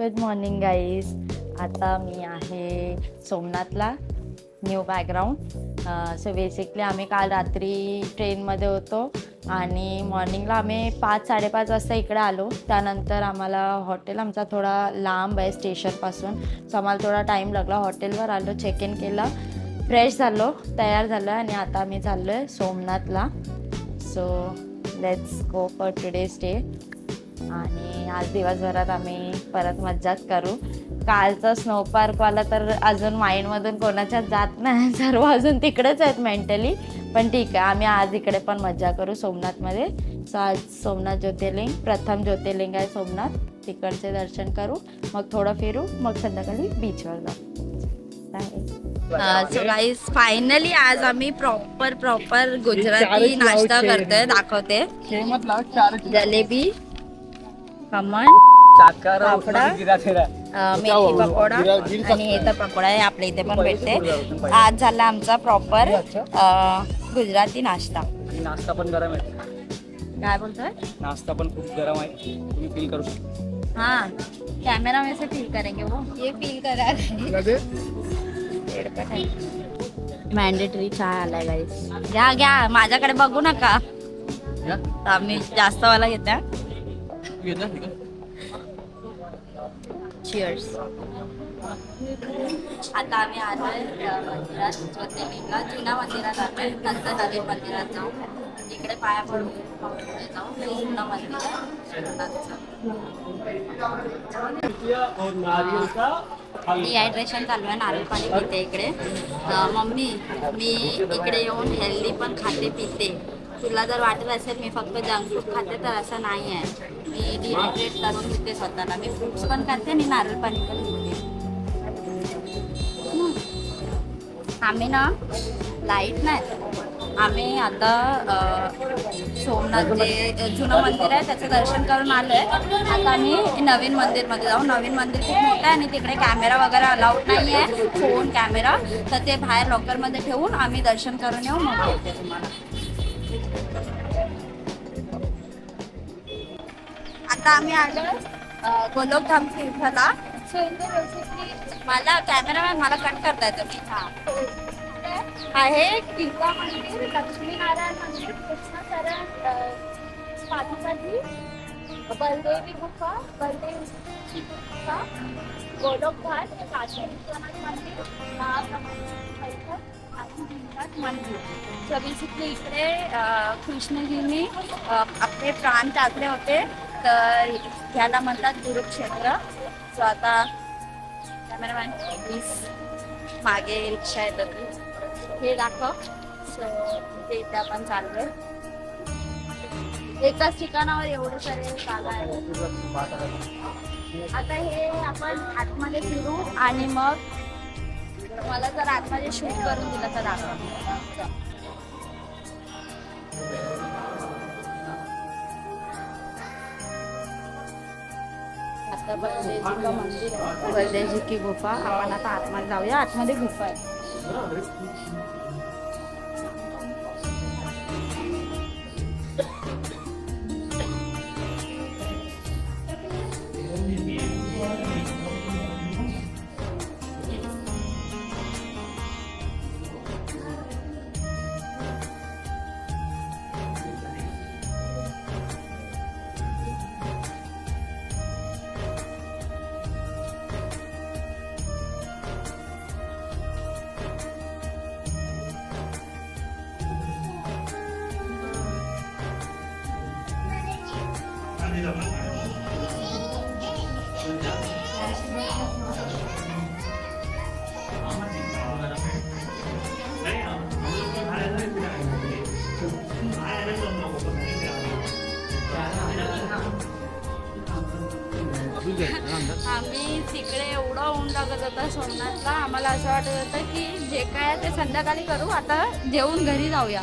Good morning guys. आता मी आहे सोमनाथला, new background. So basically आम्ही काल रात्री ट्रेनमध्ये होतो आणि मॉर्निंगला आम्ही 5-5:30 वाजता इकडे आलो. त्यानंतर आम्हाला हॉटेल आमचा थोडा लांब आहे स्टेशनपासून, सो आम्हाला थोडा टाईम लागला. हॉटेलवर आलो, चेक इन केला, फ्रेश झालो, तयार झालो आणि आता आम्ही चाललो आहे सोमनाथला. So let's go for today's day. आणि आज दिवसभरात आम्ही परत मज्जाच करू. कालचा स्नो पार्कवाला तर अजून माइंडमधून कोणाच्याच जात नाही, सर्व अजून तिकडेच आहेत मेंटली. पण ठीक आहे, आम्ही आज इकडे पण मज्जा करू सोमनाथमध्ये. सो आज सोमनाथ ज्योतिर्लिंग, प्रथम ज्योतिर्लिंग आहे सोमनाथ, तिकडचे दर्शन करू, मग थोडं फिरू, मग संध्याकाळी बीचवर जाऊ. सो गाईज फायनली आज आम्ही प्रॉपर गुजराती नाश्ता करतोय. दाखवते, जलेबी, खमण, पापडा, मेथी पकोडा आणि हे तर पकोडा आहे, आपल्या इथे पण भेटते. आज झाला आमचा प्रॉपर गुजराती नाश्ता. नाश्ता पण गरम आहे. काय बोलतोय? नाश्ता पण खूप गरम आहे, तुम्ही फील करू शकता. हाँ, कैमरा में से फील करेंगे वो, ये फील करा मॅन्डेटरी चहा आलाय गाईस. घ्या घ्या, माझ्याकडे बघू नका. आम्ही जास्त वाला घेत्या. चिअर्स. आता आम्ही आलोय मंदिरात, ज्योतिर्लिंगला, जुना मंदिरात आलोय. नंतर नवीन मंदिरात जाऊ, इकडे पाया पडून जाऊ. जुना मंदिर डिहायड्रेशन चालू आहे, नारळ पाणी पिते इकडे. मम्मी, मी इकडे येऊन हेल्दी पण खाते पिते. तुला जर वाटत असेल मी फक्त जंक फूड खाते, तर असं नाही आहे. मी डिहायड्रेट करून घेते स्वतःला. मी फ्रूट्स पण खाते आणि नारळ पाणी पण पिते. आम्ही ना लाईट नाही, आम्ही आता सोमनाथ जे जुनं मंदिर आहे त्याचं दर्शन करून आलो आहे. आता आम्ही नवीन मंदिरमध्ये जाऊ. नवीन मंदिर खूप मोठं आहे आणि तिकडे कॅमेरा वगैरे अलाउड नाही आहे, फोन कॅमेरा, तर ते बाहेर लॉकरमध्ये ठेवून आम्ही दर्शन करून येऊ, मग बोलते तुम्हाला. आता आम्ही आलो गोलोकधाम तीर्थला. सो इथे बेसिकली मला कॅमेरामॅन मला कट करता येतो मी. आहे टीका मंदिर, लक्ष्मीनारायण मंदिर, कृष्णचरण, पादुकाजी, बलदेवी गुफा, बलदेवी गुफा, गोलोकघाट, काशी विश्वनाथ मंदिर, आणि मंदिर. सो बेसिकली इकडे कृष्णजींनी आपले प्राण टाकले होते, तर ह्याला म्हणतात कुरुक्षेत्र. सो आता कॅमेरामॅन प्लीज, मागे रिक्षा येतात, हे दाखव. सो ते इथे आपण चाललोय. एकाच ठिकाणावर एवढे सारे जागा आहेत. आता हे आपण आतमध्ये फिरू आणि मग मला जर आतमध्ये शूट करून दिलं तर दाखव. आता बलदेवजी का मंदिर आहे, बलदेवजी की गुफा. आपण आता आतमध्ये जाऊया. आतमध्ये गुफा आहे. आम्ही तिकडे एवढं ऊन लागत होता सोमनाथला, आम्हाला असं वाटत होतं की जे काय ते संध्याकाळी करू, आता जेवून घरी जाऊया.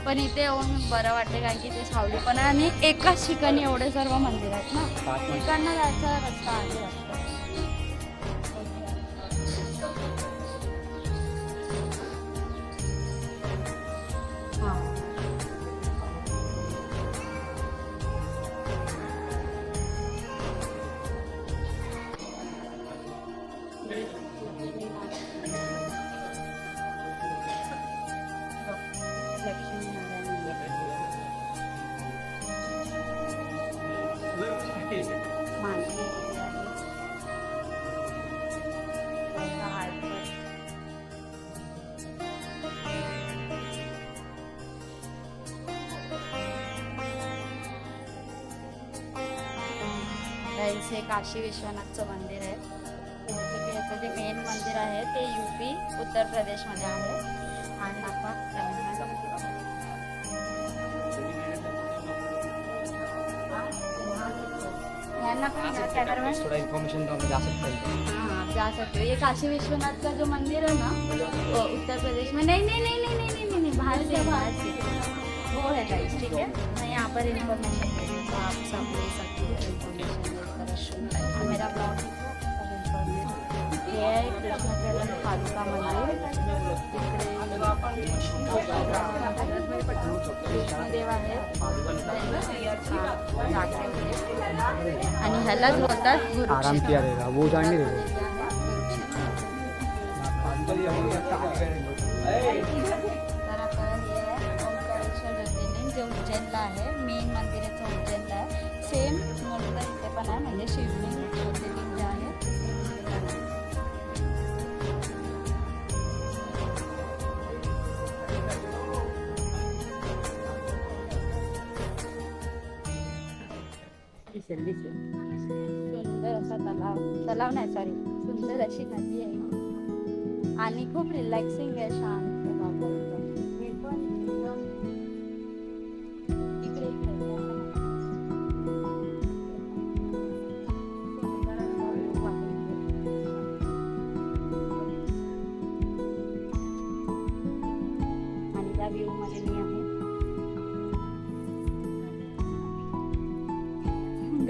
पण इथे येऊन बरं वाटते, कारण की ते सावली पण आहे आणि एकाच ठिकाणी एवढे सर्व मंदिर आहेत ना, तिकडनं जायचा रस्ता आहे. गाईस हे काशी विश्वनाथचं मंदिर आहे. जसं की याचं जे मेन मंदिर आहे ते UP उत्तर प्रदेशमध्ये आहे. आणि आता यांना पण कॅमेरामॅन थोड़ा इन्फॉर्मेशन दो, हम जा सकते हैं. हाँ आप जा सकते हो. ये काशी विश्वनाथ का जो मंदिर है ना वो उत्तर प्रदेश में नहीं बाहर से वो है गाइस. ठीक है, मैं यहाँ पर इन्फॉर्मेशन दे रही हूँ तो आप सब ले सकते हो इन्फॉर्मेशन. मेरा ब्लॉग ये है कृष्ण पादुका मंदिर. कृष्णदेव आहे आणि ह्यालाच बोलतात गुरु. आराम किया रहेगा, वो जाएंगे रहेगा. तर आता हे आहे ओंकारेश्वर ज्योतिर्लिंग जे उज्जैनला आहे. मेन मंदिराचं उज्जैनला आहे. सेम मोठं इथे पण आहे म्हणजे शिवलिंग ज्योतिर्लिंग जे आहे. सुंदर असा तलाव नाही सॉरी सुंदर अशी नदी आहे आणि खूप रिलॅक्सिंग आहे. शांत वातावरण. हे पण एकदम इकडे सुंदर असं वातावरण. आणि त्या व्ह्यू मध्ये मी आहे.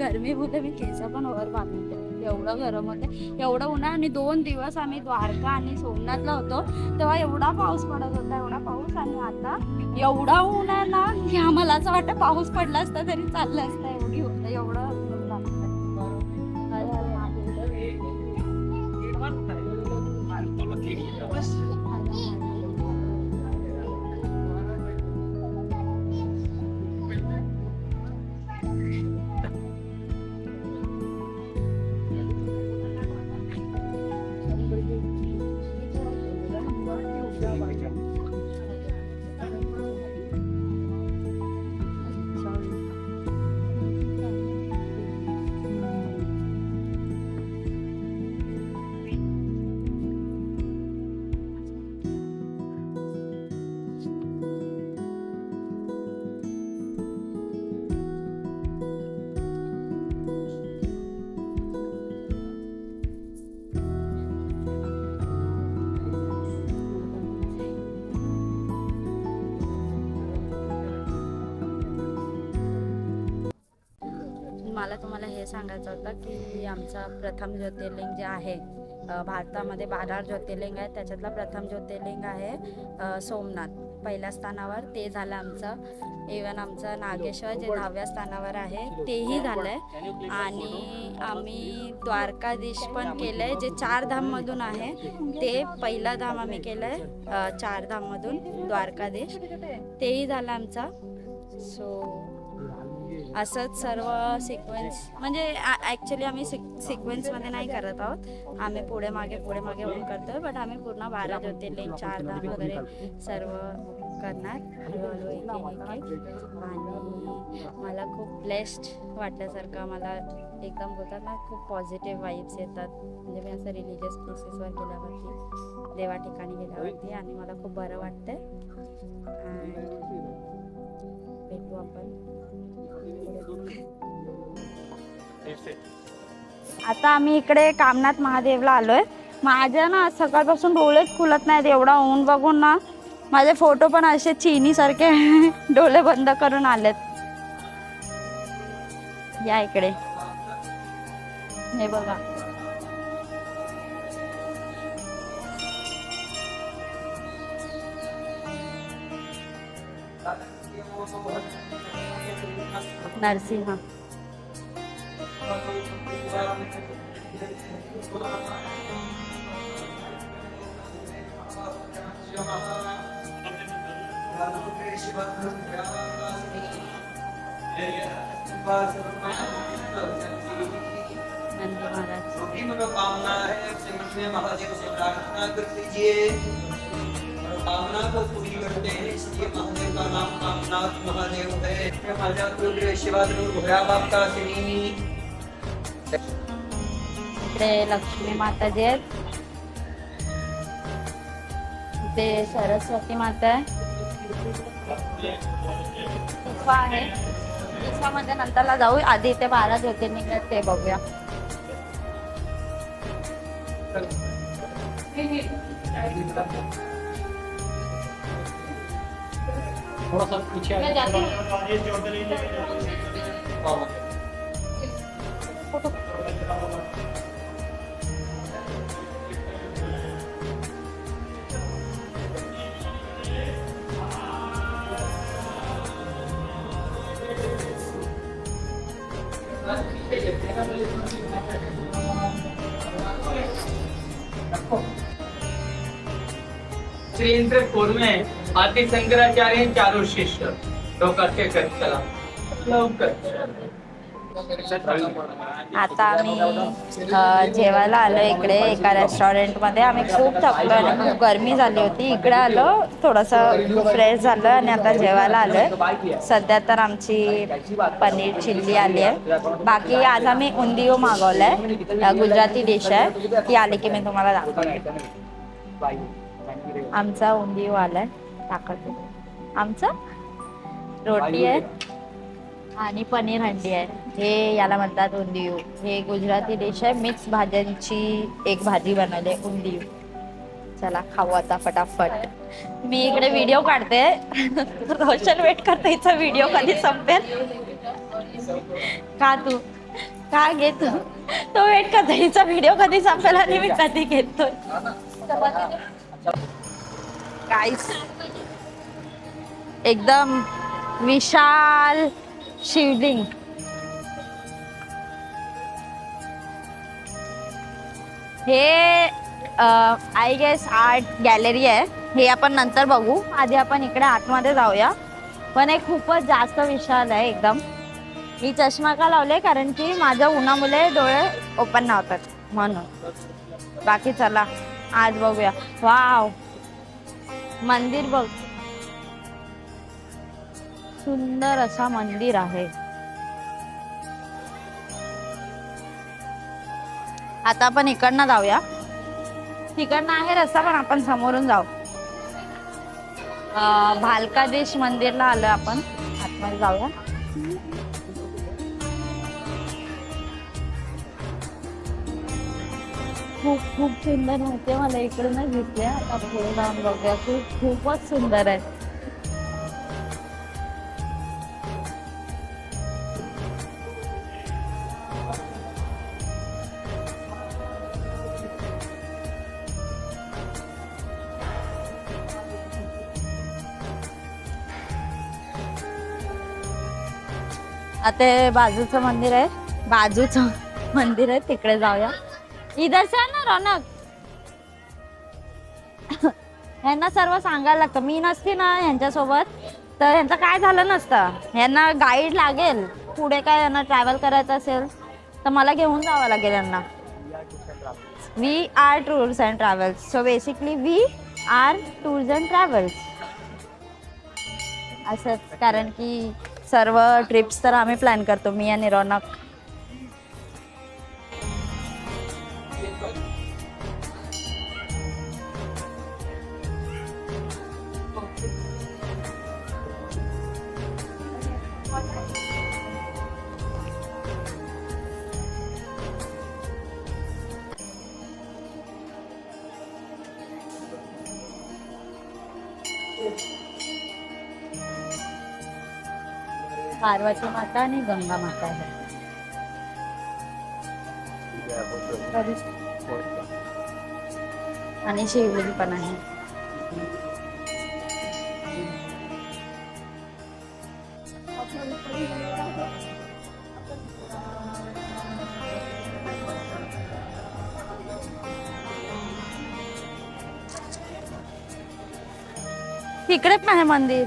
गरमी मुळे मी केस पण वर बांधून ठेवले. एवढं गरम होते, एवढं उन्हाळा. आणि 2 दिवस आम्ही द्वारका आणि सोमनाथला होतो तेव्हा एवढा पाऊस पडत होता, एवढा पाऊस. आणि आता एवढा ऊन आहे ना की आम्हाला असं वाटतं पाऊस पडला असता तरी चाललं असतं. एवढी होतं एवढं ऊन लागतं. मला तुम्हाला हे सांगायचं होतं की आमचा प्रथम ज्योतिर्लिंग जे आहे भारतामध्ये 12 ज्योतिर्लिंग आहे त्याच्यातला प्रथम ज्योतिर्लिंग आहे सोमनाथ. पहिल्या स्थानावर ते झालं आमचं. इवन आमचं नागेश्वर जे 10व्या स्थानावर आहे तेही झालं आहे. आणि आम्ही द्वारकाधीश पण केलं आहे जे 4 धाममधून आहे. ते पहिला धाम आम्ही केलं आहे 4 धाममधून द्वारकाधीश, तेही झालं आमचं. सो असंच सर्व सिक्वेन्स म्हणजे ॲक्च्युली आम्ही सिक्वेन्समध्ये नाही करत आहोत. आम्ही पुढे मागे होऊन करतो. बट आम्ही पूर्ण 12 ज्योतिर्लिंग 4 धाम वगैरे सर्व करणार हळूहळू एक. आणि मला खूप ब्लेस्ड वाटल्यासारखं, मला एकदम बोलतात ना खूप पॉझिटिव्ह वाईब्स येतात. म्हणजे मी असं रिलिजियस प्लेसेसवर गेल्यावरती, देवा ठिकाणी गेल्यावरती आणि मला खूप बरं वाटतं. भेटू आपण. आता आम्ही इकडे कामनाथ महादेवला आलोय. माझ्या ना सकाळपासून डोळेच खुलत नाहीत, एवढा ऊन बघून ना. माझे फोटो पण असे चिनी सारखे डोळे बंद करून आलेत. या इकडे, हे बघा. नरसिंह. नंदी महाराज. मनोकामना है उससे महादेव से प्रार्थना कर लीजिए. कामना को पूरी करते हैं, इसलिए महादेव का नाम कामनाथ महादेव है. माझ्या कुलदेव शिवाधनु भोळा बाप्पा श्री इकडे लक्ष्मी माता जे आहेत, इथे सरस्वती माता आहे, इस्वा आहे. इस्वामध्ये नंतरला जाऊ, आधी इथे 12 ज्योतिर्लिंग आहेत ते बघूया. थोड़ा सा पीछे आ श्री इंद्र में आदि शंकराचार्य चारों शिष्य तो करते चला लवकर. आता आम्ही जेवायला आलो इकडे एका रेस्टॉरंटमध्ये. आम्ही खूप थकलो आणि खूप गरमी झाली होती. इकडे आलो, थोडंसं फ्रेश झालं आणि आता जेवायला आलोय. सध्या तर आमची पनीर चिल्ली आली आहे. बाकी आज आम्ही उंदियो मागवलंय, गुजराती डिश आहे. ती आली की मी तुम्हाला दाखवते. आमचा उंदियो आलाय, दाखवते. आमचा रोटी आहे आणि पनीर हंडी आहे. हे याला म्हणतात उंदियो. हे गुजराती डिश आहे. मिक्स भाज्यांची एक भाजी बनवली उंदियो. चला खाऊ आता फटाफट. मी इकडे व्हिडिओ काढते. रोशन वेट करते, हिचा व्हिडिओ कधी संपेल. का तू का घेतो तो वेट करते, हिचा व्हिडिओ कधी संपेल आणि मी कधी घेतोय. गाईस एकदम विशाल शिवलिंग. हे आय गेस आर्ट गॅलरी आहे. हे आपण नंतर बघू, आधी आपण इकडे आतमध्ये जाऊया. पण हे खूपच जास्त विशाल आहे एकदम. मी चष्मा का लावले, कारण की माझ्या उन्हामुळे डोळे ओपन नव्हतात म्हणून. बाकी चला आज बघूया. वाव, मंदिर बघ, सुंदर असा मंदिर आहे. आता आपण इकडनं जाऊया. तिकडनं आहे रस्ता, पण आपण समोरून जाऊ. भालकादेश मंदिरला आलोय आपण. आतमध्ये जाऊया. खूप खूप सुंदर नव्हते, मला इकडूनच दिसले. आता पुढे जाऊन बघूया. खूपच सुंदर आहे. आता बाजूचं मंदिर आहे, तिकडे जाऊया. इधर से ना रौनक. ह्यांना सर्व सांगायला लागतं. मी नसती ना ह्यांच्यासोबत तर ह्यांचं काय झालं नसतं. ह्यांना गाईड लागेल. पुढे काय यांना ट्रॅव्हल करायचं असेल तर मला घेऊन जावं लागेल यांना. We are tours and travels. So basically we are tours and travels असंच. कारण की सर्व ट्रिप्स तर आम्ही प्लॅन करतो, मी आणि रौनक. पार्वती माता आणि गंगा माता आहे. आणि शिवलिंग पण आहे. तिकडे पण आहे मंदिर.